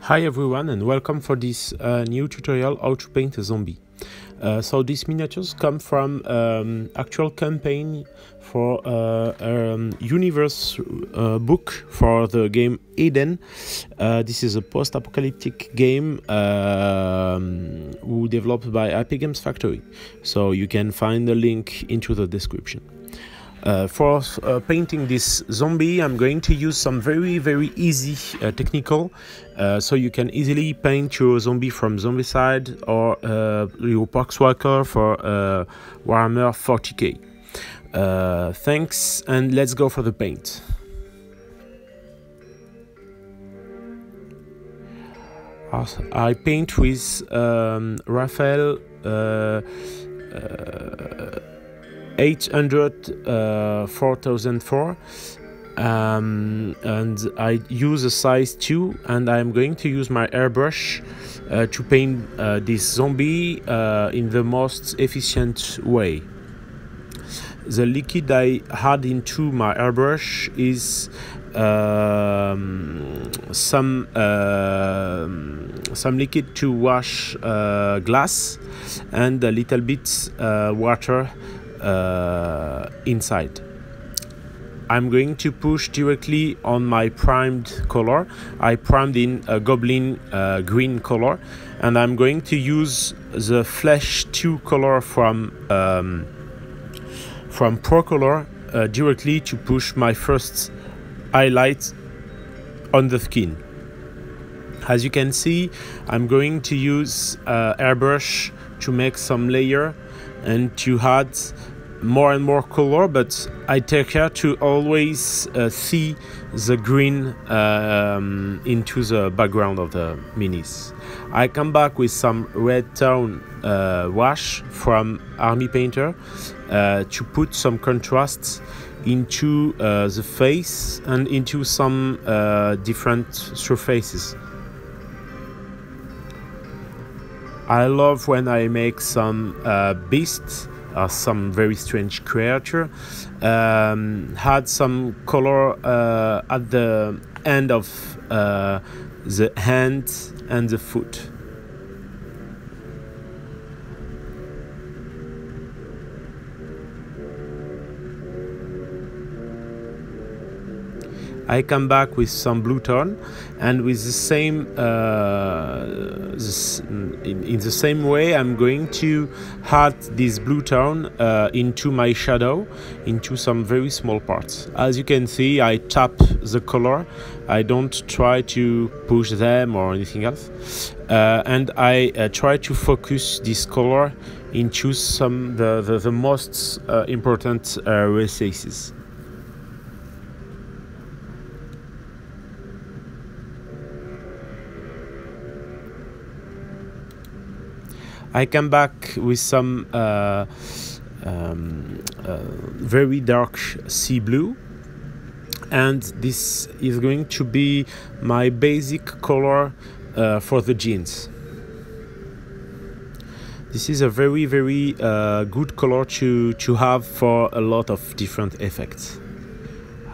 Hi everyone and welcome for this new tutorial how to paint a zombie. So these miniatures come from actual campaign for universe book for the game Eden. This is a post-apocalyptic game developed by Epic Games Factory. So you can find the link into the description. For painting this zombie, I'm going to use some very easy technical, so you can easily paint your zombie from Zombicide or your PoxWalker for Warhammer 40k. Thanks, and let's go for the paint. I paint with Raphael 800 4004 and I use a size 2, and I'm going to use my airbrush to paint this zombie in the most efficient way. The liquid I add into my airbrush is some liquid to wash glass and a little bit water inside. I'm going to push directly on my primed color. I primed in a goblin green color, and I'm going to use the Flash 2 color from Pro Color directly to push my first highlight on the skin. As you can see, I'm going to use airbrush to make some layer and to add more and more color, but I take care to always see the green into the background of the minis. I come back with some red tone wash from Army Painter to put some contrast into the face and into some different surfaces. I love when I make some beasts or some very strange creature, had some color at the end of the hand and the foot. I come back with some blue tone, and with the same in the same way I'm going to add this blue tone into my shadow, into some very small parts. As you can see, I tap the color. I don't try to push them or anything else, and I try to focus this color into some the most important recesses. I come back with some very dark sea blue, and this is going to be my basic color for the jeans. This is a very good color to have for a lot of different effects.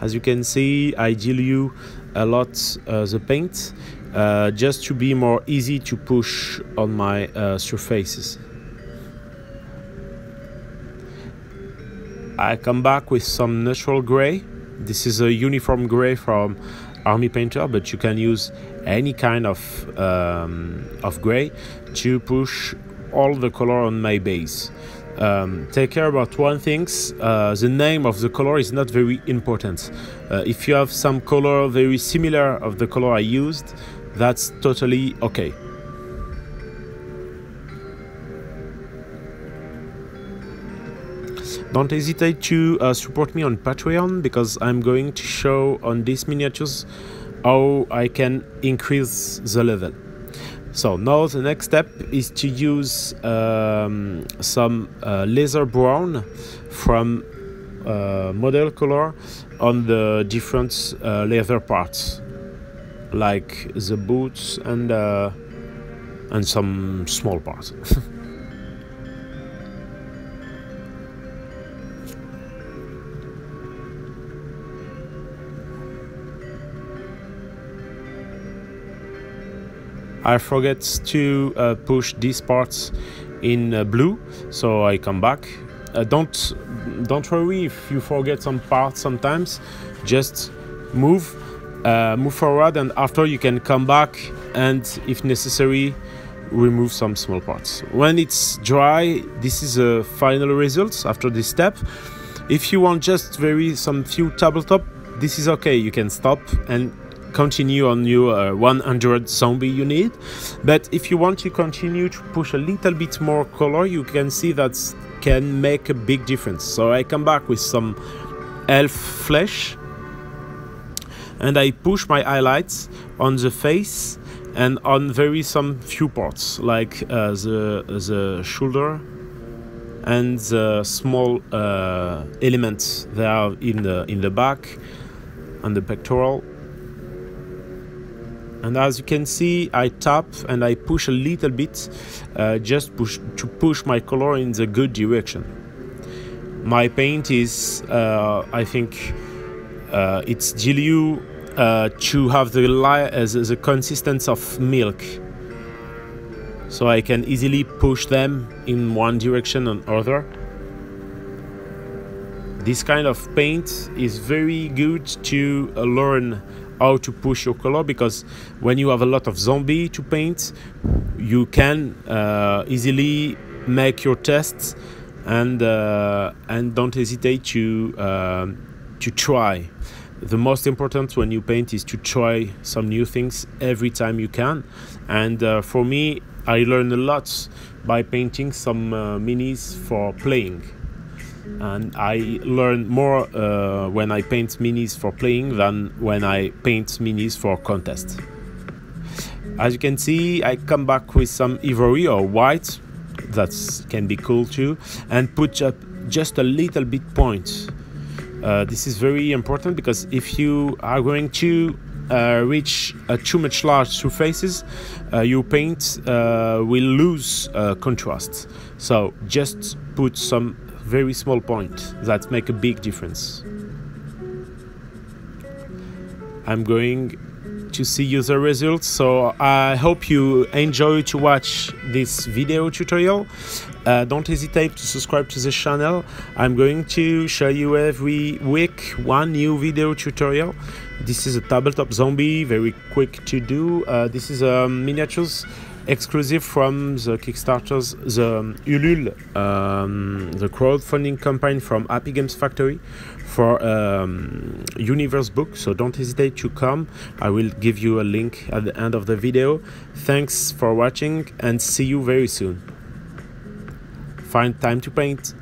As you can see, I dilute a lot the paint, just to be more easy to push on my surfaces. I come back with some neutral gray. This is a uniform gray from Army Painter, but you can use any kind of gray to push all the color on my base. Take care about one thing: the name of the color is not very important. If you have some color very similar of the color I used, that's totally okay. Don't hesitate to support me on Patreon, because I'm going to show on these miniatures how I can increase the level. So now the next step is to use some laser brown from model color on the different leather parts, like the boots and some small parts. I forget to push these parts in blue, so I come back. Don't worry if you forget some parts sometimes. Just move forward, and after you can come back and, if necessary, remove some small parts. When it's dry, this is the final results after this step. If you want just some few tabletop, this is okay. You can stop and continue on your 100 zombie you need. But if you want to continue to push a little bit more color, you can see that can make a big difference. So I come back with some elf flesh, and I push my highlights on the face and on some few parts, like the shoulder and the small elements there in the back and the pectoral. And as you can see, I tap and I push a little bit, just to push my color in the good direction. My paint is, I think, it's dilute to have the consistency of milk, so I can easily push them in one direction or other. This kind of paint is very good to learn how to push your color, because when you have a lot of zombie to paint, you can easily make your tests, and don't hesitate to try. The most important when you paint is to try some new things every time you can. And for me, I learned a lot by painting some minis for playing. And I learn more when I paint minis for playing than when I paint minis for contest. As you can see, I come back with some ivory or white, that can be cool too, and put up just a little bit point. This is very important, because if you are going to reach too much large surfaces, your paint will lose contrast. So just put some very small point that make a big difference. I'm going to see you the results, so I hope you enjoy to watch this video tutorial. Don't hesitate to subscribe to the channel. I'm going to show you every week one new video tutorial. This is a tabletop zombie, very quick to do. This is miniatures exclusive from the Kickstarters, the Ulule, the crowdfunding campaign from Happy Games Factory for Universe book. So don't hesitate to come. I will give you a link at the end of the video. Thanks for watching, and see you very soon. Find time to paint.